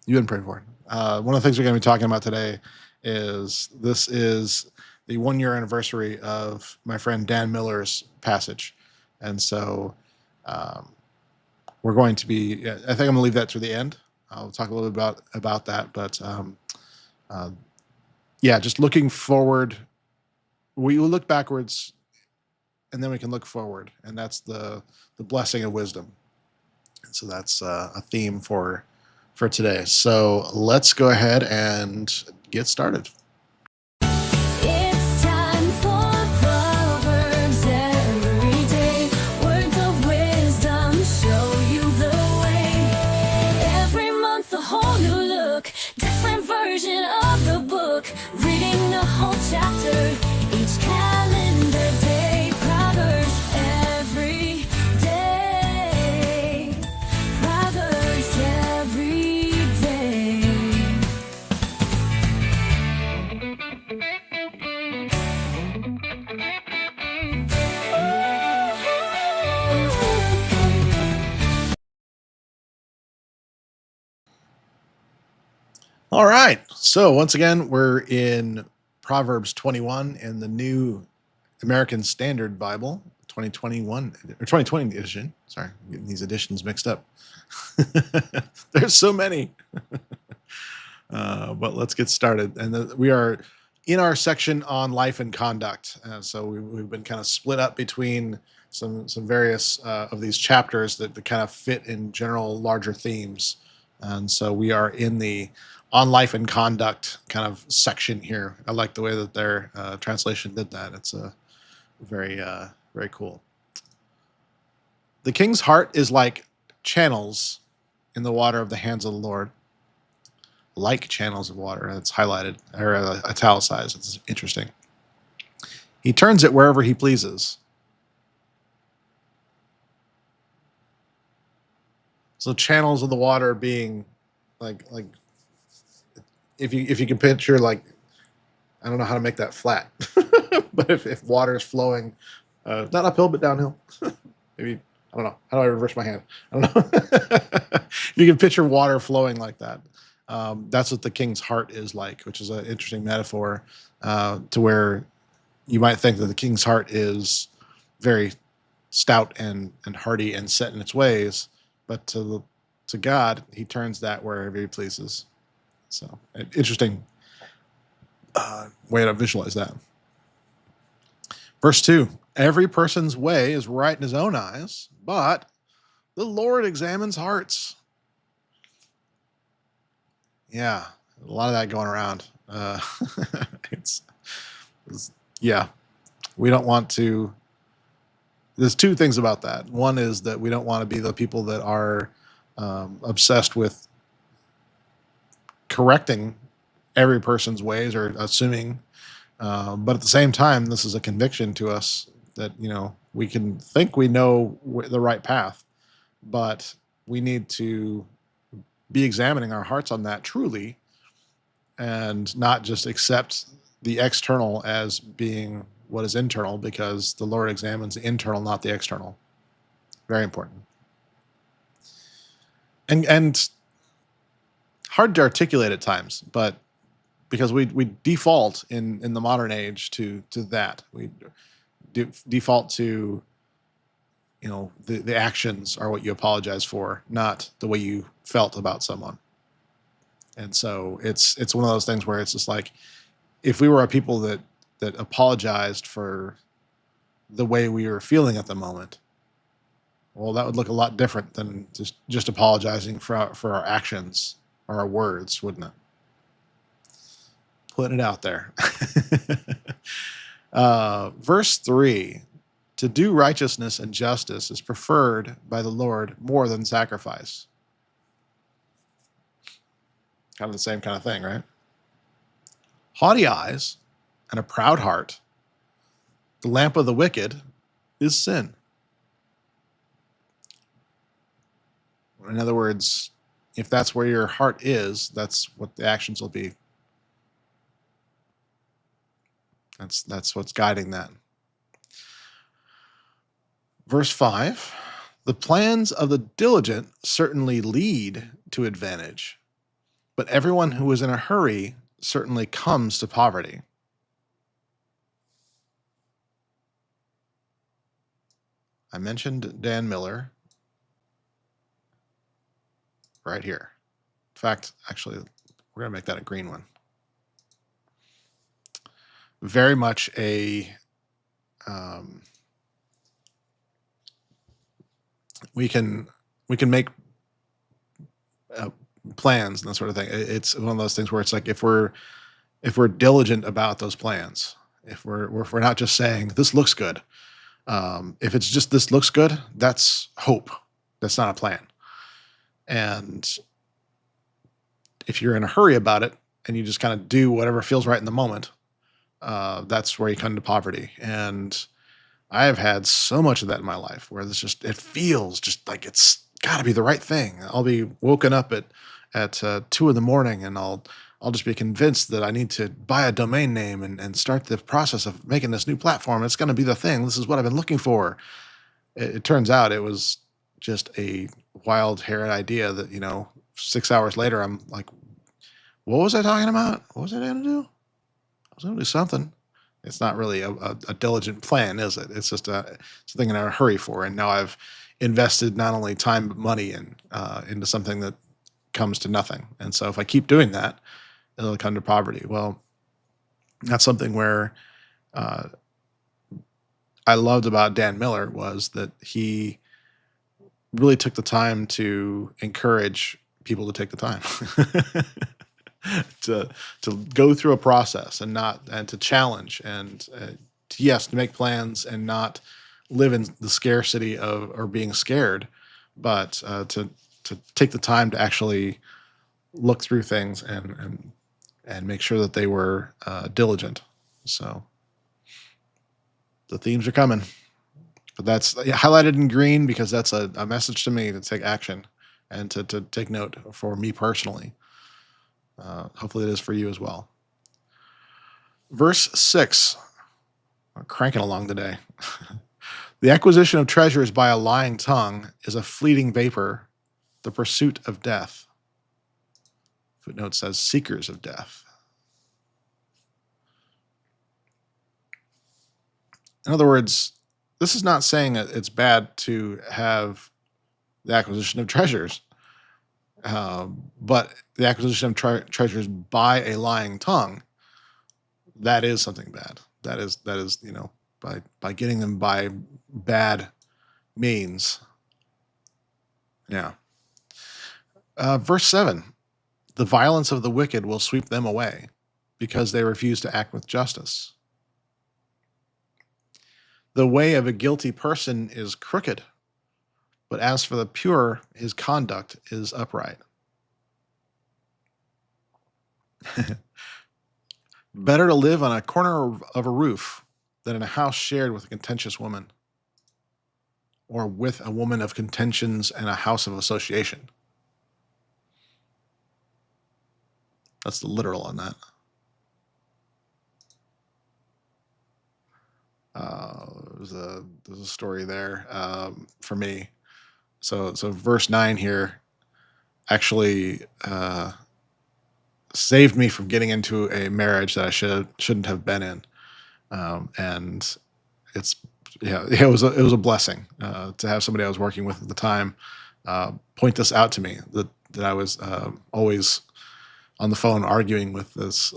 You've been praying for. One of the things we're going to be talking about today is this is the 1 year anniversary of my friend Dan Miller's passage, and so um, we're going to be. Yeah, I think I'm going to leave that to the end. I'll talk a little bit about that, but uh, yeah, just looking forward. We will look backwards, and then we can look forward, and that's the blessing of wisdom. And so that's a theme for today. So let's go ahead and get started. It's time for Proverbs every day. Words of wisdom show you the way. Every month a whole new look, different version of the book. Reading the whole chapter each calendar day. Proverbs every day. Proverbs every day. All right. So once again, we're in Proverbs 21 in the New American Standard Bible, 2021 or 2020 edition. Sorry, I'm getting these editions mixed up. There's so many. But let's get started. And we are in our section on life and conduct. So we've been kind of split up between some various of these chapters that kind of fit in general larger themes. And so we are in the on life and conduct kind of section here. I like the way that their translation did that. It's a very cool. The king's heart is like channels in the water of the hands of the Lord, like channels of water. It's highlighted or italicized. It's interesting. He turns it wherever he pleases. So channels of the water being like if you can picture, like, I don't know how to make that flat, but if water is flowing, not uphill but downhill, maybe, I don't know. How do I reverse my hand? I don't know. You can picture water flowing like that. That's what the king's heart is like, which is an interesting metaphor, to where you might think that the king's heart is very stout and hardy and set in its ways, but to God, he turns that wherever he pleases. So, an interesting way to visualize that. Verse 2: Every person's way is right in his own eyes, but the Lord examines hearts. Yeah, a lot of that going around. It's, yeah, we don't want to. There's two things about that. One is that we don't want to be the people that are obsessed with correcting every person's ways or assuming. But at the same time, this is a conviction to us that, we can think we know the right path, but we need to be examining our hearts on that truly, and not just accept the external as being what is internal, because the Lord examines the internal, not the external. Very important. And hard to articulate at times, but because we default in the modern age to that. We default to, the actions are what you apologize for, not the way you felt about someone. And so it's one of those things where it's just like, if we were a people that apologized for the way we were feeling at the moment, well, that would look a lot different than just apologizing for our actions or our words, wouldn't it? Putting it out there. Verse 3: To do righteousness and justice is preferred by the Lord more than sacrifice. Kind of the same kind of thing, right? Haughty eyes and a proud heart, the lamp of the wicked is sin. In other words, if that's where your heart is, that's what the actions will be. That's what's guiding that. Verse 5: The plans of the diligent certainly lead to advantage, But everyone who is in a hurry certainly comes to poverty. I mentioned Dan Miller right here. In fact, actually, we're going to make that a green one. Very much a we can make plans and that sort of thing. It's one of those things where it's like if we're diligent about those plans, if we're not just saying this looks good, if it's just this looks good, that's hope. That's not a plan. And if you're in a hurry about it and you just kind of do whatever feels right in the moment, that's where you come to poverty. And I have had so much of that in my life where it feels just like it's got to be the right thing. I'll be woken up at 2 a.m. and I'll just be convinced that I need to buy a domain name and start the process of making this new platform. It's going to be the thing. This is what I've been looking for. It turns out it was just a wild haired idea that, 6 hours later, I'm like, what was I talking about? What was I going to do? I was going to do something. It's not really a diligent plan, is it? It's just something in a hurry for. And now I've invested not only time but money into something that comes to nothing. And so if I keep doing that, it'll come to poverty. Well, that's something where I loved about Dan Miller was that he really took the time to encourage people to take the time to go through a process and to challenge and to make plans and not live in the scarcity of or being scared, but to take the time to actually look through things and make sure that they were diligent. So the themes are coming, but that's highlighted in green because that's a message to me to take action and to take note for me personally. Hopefully it is for you as well. Verse 6, we're cranking along today. The acquisition of treasures by a lying tongue is a fleeting vapor, the pursuit of death. Footnote says seekers of death. In other words, this is not saying that it's bad to have the acquisition of treasures, but the acquisition of treasures by a lying tongue, that is something bad. That is by getting them by bad means. Yeah. Verse 7, the violence of the wicked will sweep them away because they refuse to act with justice. The way of a guilty person is crooked, but as for the pure, his conduct is upright. Better to live on a corner of a roof than in a house shared with a contentious woman, or with a woman of contentions and a house of association. That's the literal on that. There's a story there for me. So verse 9 here actually saved me from getting into a marriage that I shouldn't have been in, and it was a blessing to have somebody I was working with at the time point this out to me that I was always on the phone arguing with this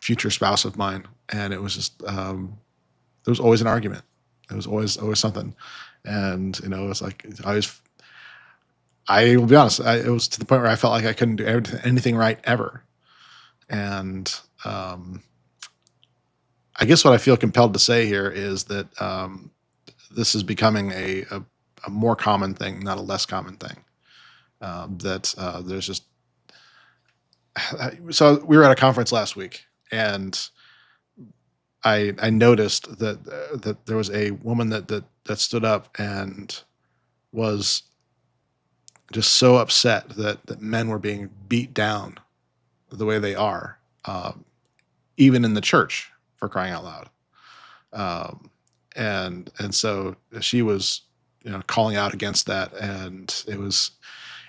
future spouse of mine, and it was just there was always an argument. It was always something, and it was like I will be honest. It was to the point where I felt like I couldn't do anything right ever, and I guess what I feel compelled to say here is that this is becoming a more common thing, not a less common thing. There's just so we were at a conference last week, and I noticed that there was a woman that stood up and was just so upset that men were being beat down the way they are, even in the church, for crying out loud. And so she was calling out against that, and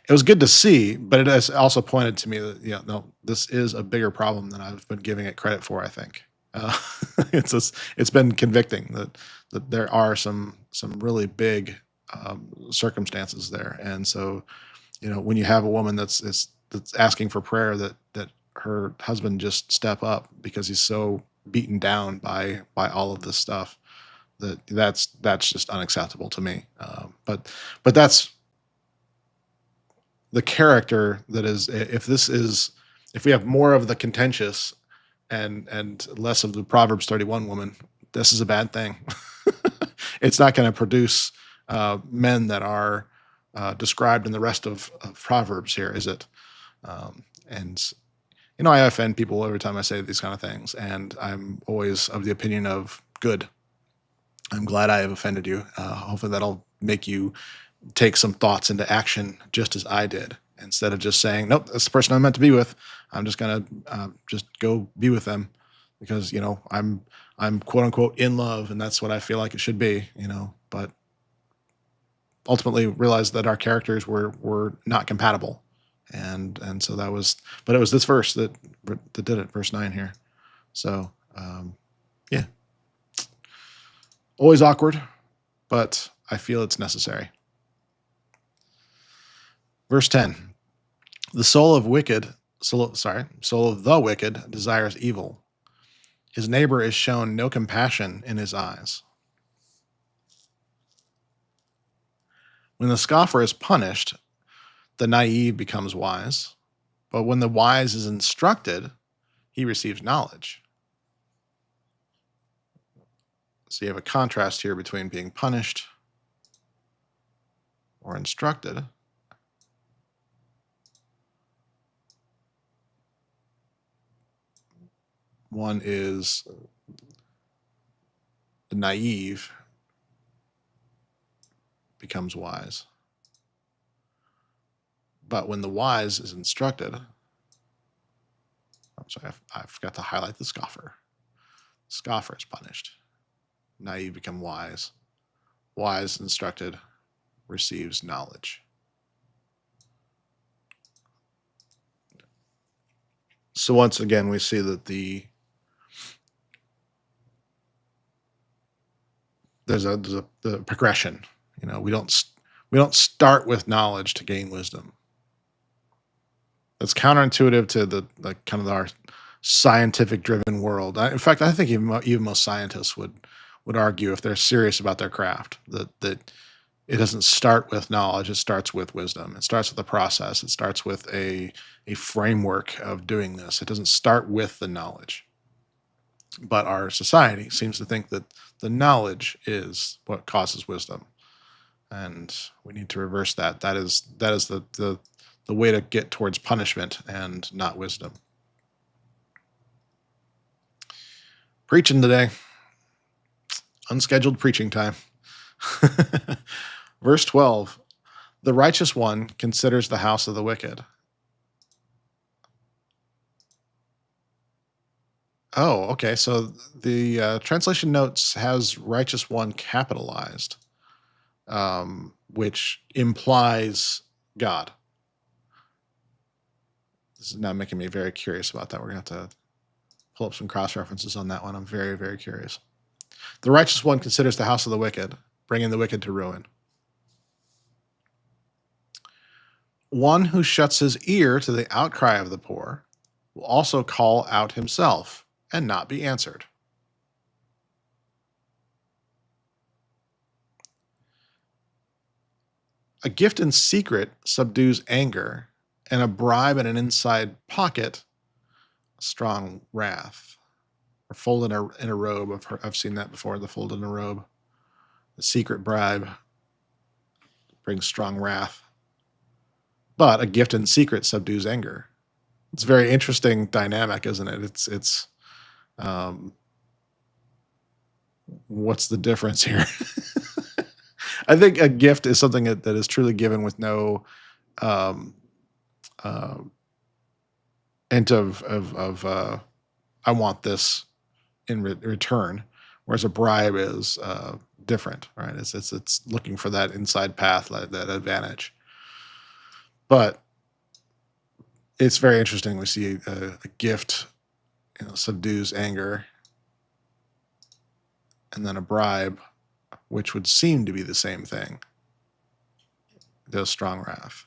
it was good to see, but it has also pointed to me that, yeah, no, this is a bigger problem than I've been giving it credit for, I think. Uh, it's been convicting that there are some really big circumstances there, and so when you have a woman that's asking for prayer, that her husband just step up because he's so beaten down by all of this stuff, that's just unacceptable to me. But that's the character that is. If we have more of the contentious and less of the Proverbs 31 woman, this is a bad thing. It's not going to produce men that are described in the rest of Proverbs here, is it? And I offend people every time I say these kind of things, and I'm always of the opinion of good. I'm glad I have offended you. Hopefully that'll make you take some thoughts into action, just as I did, instead of just saying, "Nope, that's the person I'm meant to be with. I'm just gonna just go be with them because I'm quote unquote in love, and that's what I feel like it should be." But ultimately realized that our characters were not compatible, and so that was. But it was this verse that did it, verse 9 here. So yeah, always awkward, but I feel it's necessary. Verse 10: the soul of the wicked desires evil. His neighbor is shown no compassion in his eyes. When the scoffer is punished, the naive becomes wise, but when the wise is instructed, he receives knowledge. So you have a contrast here between being punished or instructed. One is the naive becomes wise. But when the wise is instructed, I'm sorry, I forgot to highlight the scoffer. Scoffer is punished. Naive become wise. Wise instructed receives knowledge. So once again, we see that there's a progression. We don't start with knowledge to gain wisdom. It's counterintuitive to the kind of our scientific driven world. In fact, I think even most scientists would argue, if they're serious about their craft, that it doesn't start with knowledge. It starts with wisdom. It starts with a process. It starts with a framework of doing this. It doesn't start with the knowledge. But our society seems to think that the knowledge is what causes wisdom, and we need to reverse that. That is the way to get towards punishment and not wisdom. Preaching today. Unscheduled preaching time. Verse 12. The righteous one considers the house of the wicked. Oh, okay. So the translation notes has righteous one capitalized, which implies God. This is now making me very curious about that. We're going to have to pull up some cross references on that one. I'm very, very curious. The righteous one considers the house of the wicked, bringing the wicked to ruin. One who shuts his ear to the outcry of the poor will also call out himself and not be answered. A gift in secret subdues anger, and a bribe in an inside pocket, strong wrath. Or folded in a robe. I've seen that before, the folded in a robe. The secret bribe brings strong wrath. But a gift in secret subdues anger. It's a very interesting dynamic, isn't it? It's what's the difference here? I think a gift is something that is truly given with no hint of I want this in return, whereas a bribe is different, right? It's looking for that inside path, that advantage. But it's very interesting. We see a gift, subdues anger, and then a bribe, which would seem to be the same thing, does strong wrath.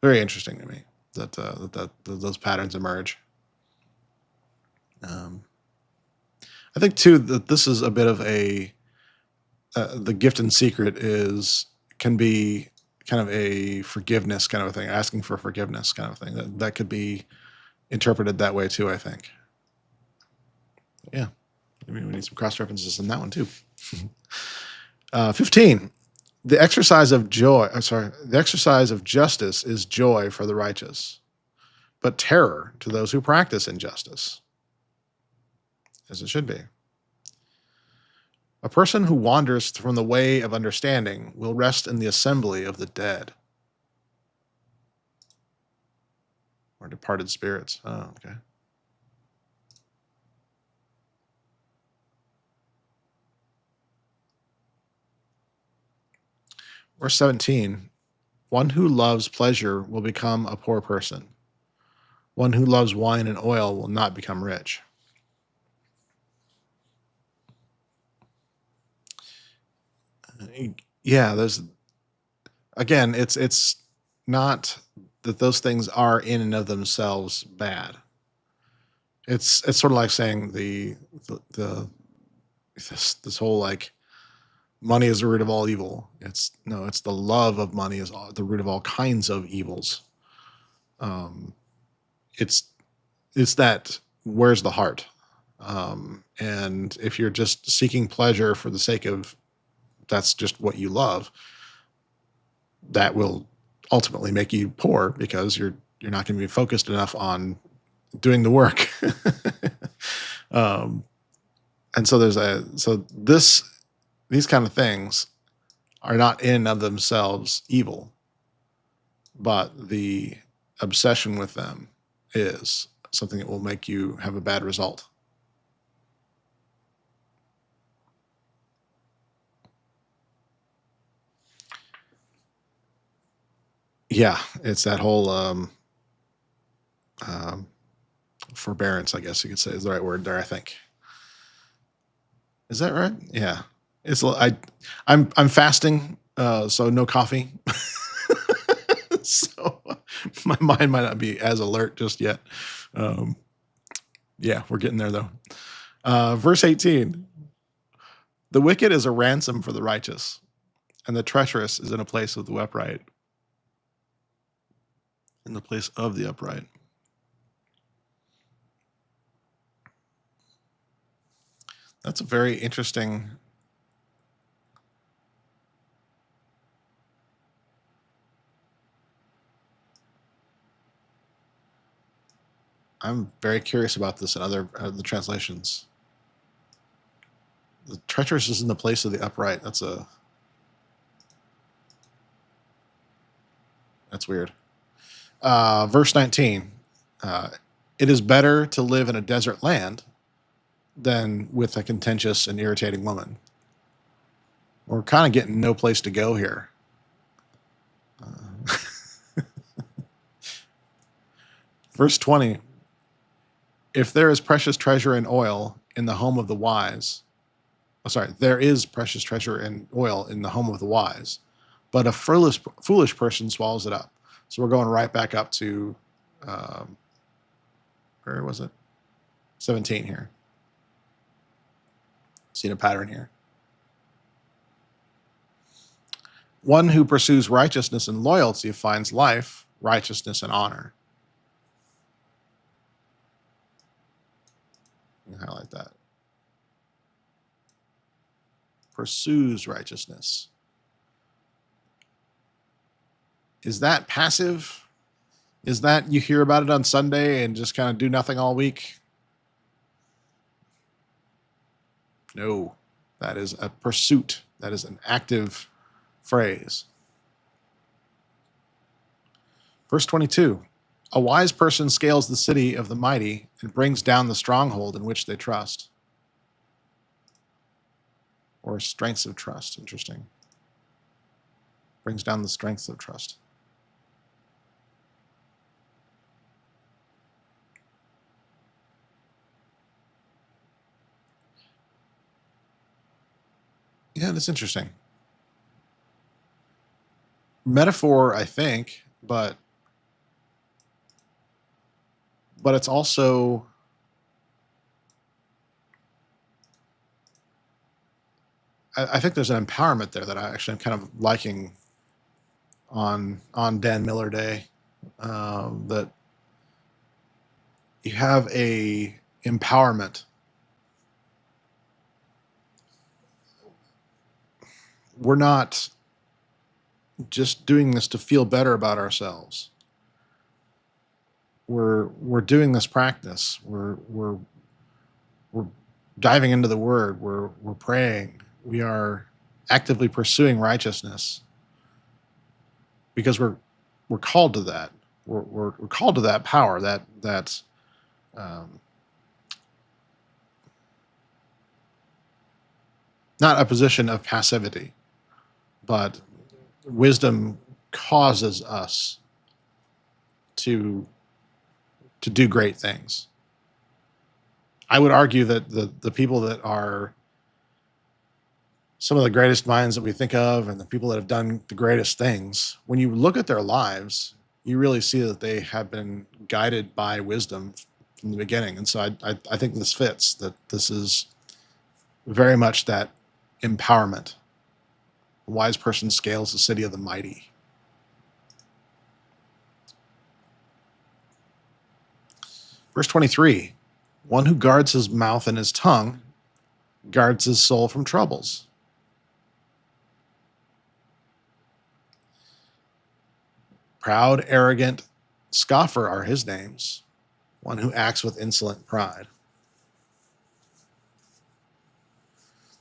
Very interesting to me that those patterns emerge. I think too that this is a bit of a the gift and secret can be kind of a forgiveness kind of a thing, asking for forgiveness kind of thing. That could be interpreted that way too, I think. Yeah, maybe we need some cross references in that one too. 15. The exercise of the exercise of justice is joy for the righteous, but terror to those who practice injustice, as it should be. A person who wanders from the way of understanding will rest in the assembly of the dead, or departed spirits. Oh, okay. Verse 17. One who loves pleasure will become a poor person. One who loves wine and oil will not become rich. Yeah, there's again, it's not that those things are in and of themselves bad. It's sort of like saying the this whole like money is the root of all evil. It's the love of money is the root of all kinds of evils. Um, it's that where's the heart? And if you're just seeking pleasure for the sake of that's just what you love, that will ultimately make you poor because you're not going to be focused enough on doing the work. um, and so these kind of things are not in and of themselves evil, but the obsession with them is something that will make you have a bad result. Yeah, it's that whole um, forbearance, I guess you could say, is the right word there. I think. Is that right? Yeah. I'm fasting, so no coffee. So my mind might not be as alert just yet. Um, yeah, we're getting there though. Verse 18: The wicked is a ransom for the righteous, and the treacherous is in a place of the upright. In the place of the upright. That's a very interesting. I'm very curious about this in other the translations. The treacherous is in the place of the upright. That's weird. Verse 19. It is better to live in a desert land than with a contentious and irritating woman. We're kind of getting no place to go here. Verse 20. If there is precious treasure in oil in the home of the wise, there is precious treasure in oil in the home of the wise, but a foolish person swallows it up. So we're going right back up to, where was it? 17 here. Seen a pattern here. One who pursues righteousness and loyalty finds life, righteousness, and honor. Let me highlight that. Pursues righteousness. Is that passive? Is that you hear about it on Sunday and just kind of do nothing all week? No, that is a pursuit. That is an active phrase. Verse 22. A wise person scales the city of the mighty and brings down the stronghold in which they trust. Or strengths of trust. Interesting. brings down the strength of trust. Yeah, that's interesting. Metaphor, I think, but it's also, I think there's an empowerment there that I actually am kind of liking on Dan Miller Day. That you have a empowerment. We're not just doing this to feel better about ourselves. We're doing this practice. We're diving into the Word. We're praying. We are actively pursuing righteousness because we're called to that. We're called to that power. That's um, not a position of passivity, but wisdom causes us to do great things. I would argue that the people that are some of the greatest minds that we think of and the people that have done the greatest things, when you look at their lives, you really see that they have been guided by wisdom from the beginning. And so I think this fits, that this is very much that empowerment. A wise person scales the city of the mighty. Verse 23, one who guards his mouth and his tongue guards his soul from troubles. Proud, arrogant, scoffer are his names, one who acts with insolent pride.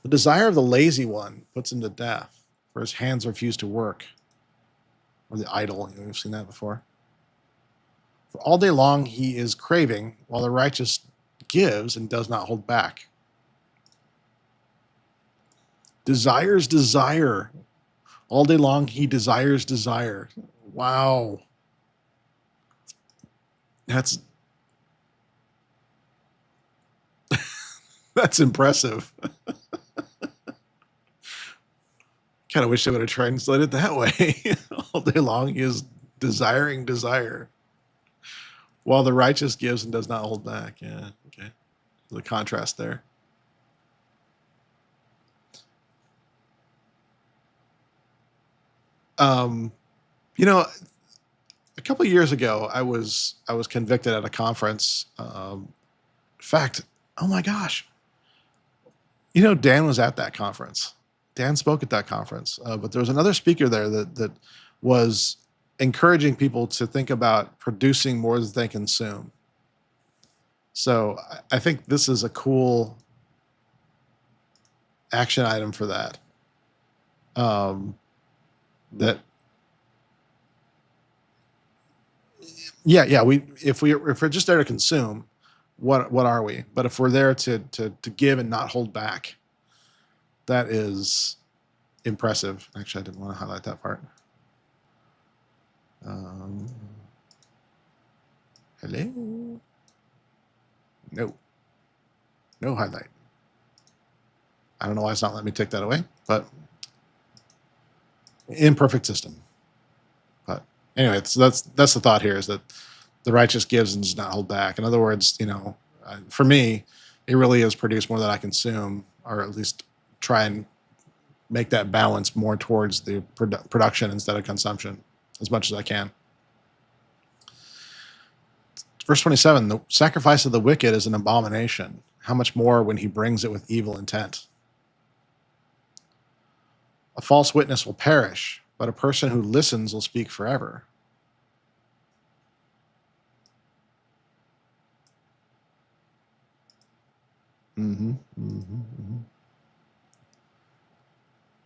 The desire of the lazy one puts him to death, for his hands refuse to work. Or the idle, we've seen that before. For all day long he is craving, while the righteous gives and does not hold back. Desires desire. All day long he desires desire. Wow. That's impressive. Kind of wish I would have translated it that way. All day long he is desiring desire, while the righteous gives and does not hold back. Yeah, okay. The contrast there. You know, a couple of years ago, I was convicted at a conference. In fact, oh my gosh, you know, Dan was at that conference. Dan spoke at that conference, but there was another speaker there that was encouraging people to think about producing more than they consume. So I think this is a cool action item for that. That yeah, if we're just there to consume, what are we? But if we're there to give and not hold back, that is impressive. Actually, I didn't want to highlight that part. Hello? No highlight. I don't know why it's not letting me take that away, but imperfect system. But anyway, that's the thought here, is that the righteous gives and does not hold back. In other words, you know, for me, it really is produce more than I consume, or at least try and make that balance more towards the production instead of consumption as much as I can. Verse 27, the sacrifice of the wicked is an abomination. How much more when he brings it with evil intent? A false witness will perish, but a person who listens will speak forever. I'm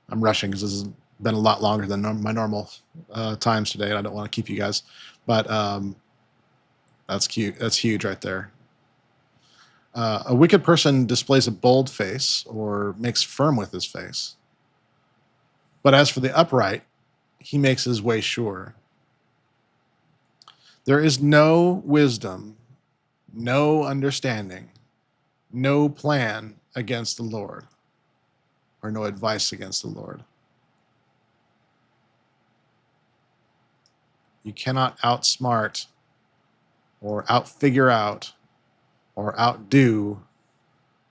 rushing because this has been a lot longer than my normal times today, and I don't want to keep you guys. But that's cute. That's huge right there. A wicked person displays a bold face or makes firm with his face. But as for the upright, he makes his way sure. There is no wisdom, no understanding, no plan against the Lord, or no advice against the Lord. You cannot outsmart or outfigure out or outdo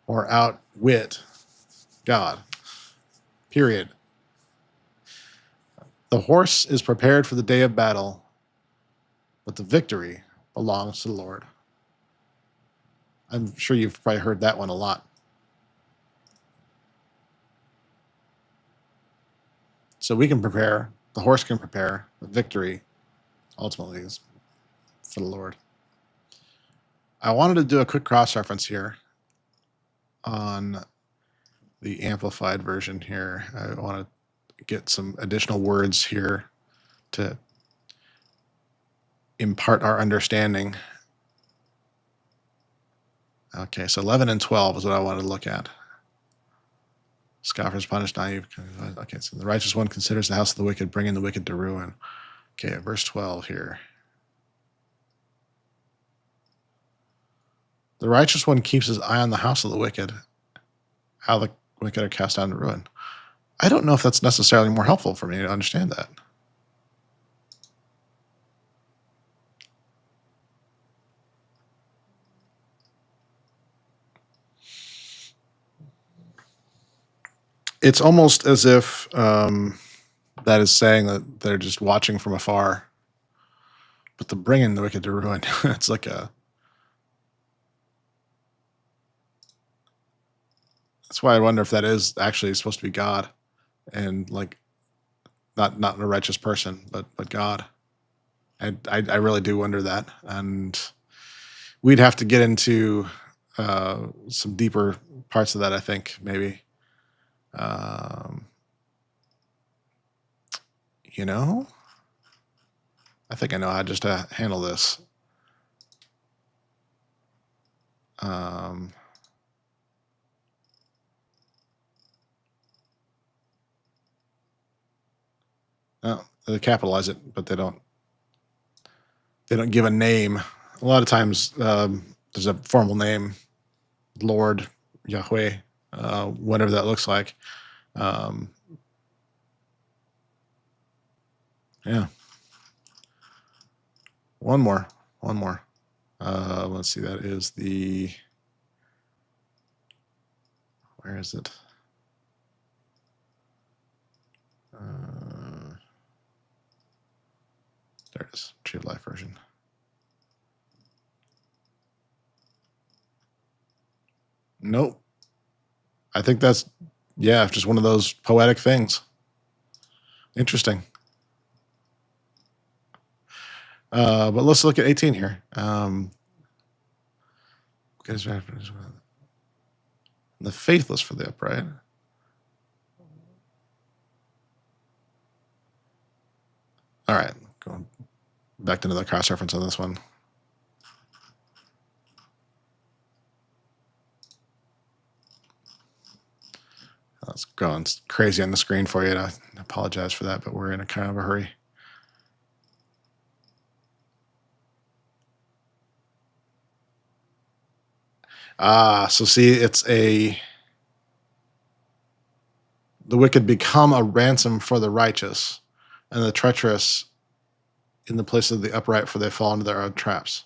or outwit God. Period. The horse is prepared for the day of battle, but the victory belongs to the Lord. I'm sure you've probably heard that one a lot. So we can prepare, the horse can prepare, but victory ultimately is for the Lord. I wanted to do a quick cross-reference here on the amplified version here. I want to get some additional words here to impart our understanding. Okay, so 11 and 12 is what I wanted to look at. Scoffers punish naive. Okay, so the righteous one considers the house of the wicked, bringing the wicked to ruin. Okay, verse 12 here. The righteous one keeps his eye on the house of the wicked, how the wicked are cast down to ruin. I don't know if that's necessarily more helpful for me to understand that. It's almost as if that is saying that they're just watching from afar, but the bringing the wicked to ruin. It's like a. That's why I wonder if that is actually supposed to be God, and like not a righteous person, but God. And I really do wonder that, and we'd have to get into some deeper parts of that. I think maybe. You know, I think I know how just to handle this. No, they capitalize it, but they don't give a name. A lot of times there's a formal name, Lord, Yahweh, whatever that looks like. Yeah. One more. Let's see. That is the. Where is it? There it is. Tree of Life version. Nope. I think that's, yeah, just one of those poetic things. Interesting. But let's look at 18 here. The faithless for the upright. All right, going back to another cross-reference on this one. It's going crazy on the screen for you. I apologize for that, but we're in a kind of a hurry. So see, it's the wicked become a ransom for the righteous, and the treacherous in the place of the upright, for they fall into their own traps.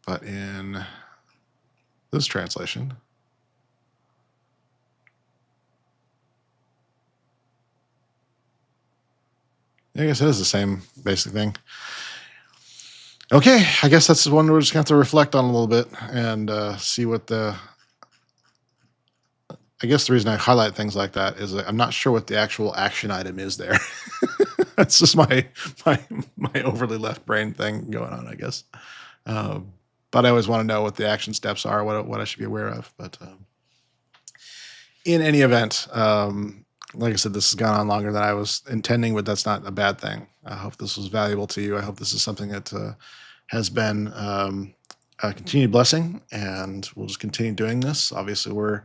But in this translation, I guess it is the same basic thing. Okay, I guess that's the one we're just going to have to reflect on a little bit and see what the. I guess the reason I highlight things like that is that I'm not sure what the actual action item is there. That's just my overly left brain thing going on, I guess. But I always want to know what the action steps are, what I should be aware of. But in any event, like I said, this has gone on longer than I was intending, but that's not a bad thing. I hope this was valuable to you. I hope this is something that has been continued blessing, and we'll just continue doing this. Obviously, we're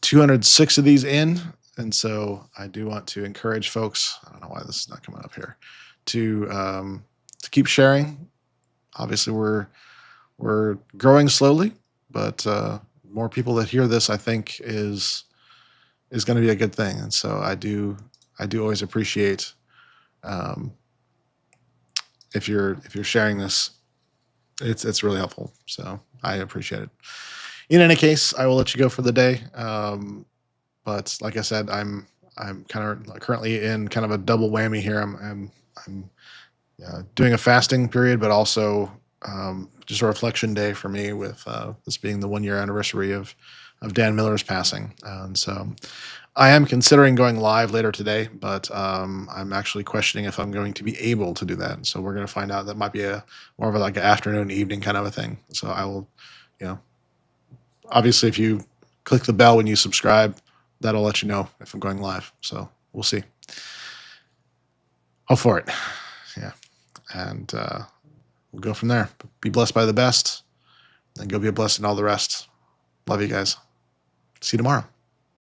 206 of these in, and so I do want to encourage folks. I don't know why this is not coming up here to keep sharing. Obviously, we're growing slowly, but more people that hear this, I think, is going to be a good thing. And so I do always appreciate um, if you're sharing this. It's really helpful. So I appreciate it. In any case, I will let you go for the day. But like I said, I'm kind of currently in kind of a double whammy here. I'm doing a fasting period, but also just a reflection day for me with this being the 1 year anniversary of Dan Miller's passing. And so I am considering going live later today, but I'm actually questioning if I'm going to be able to do that. So we're going to find out. That might be a more of a, like an afternoon, evening kind of a thing. So I will, you know, obviously if you click the bell when you subscribe, that'll let you know if I'm going live. So we'll see. Hope for it. Yeah. And we'll go from there. Be blessed by the best, and go be a blessing in all the rest. Love you guys. See you tomorrow.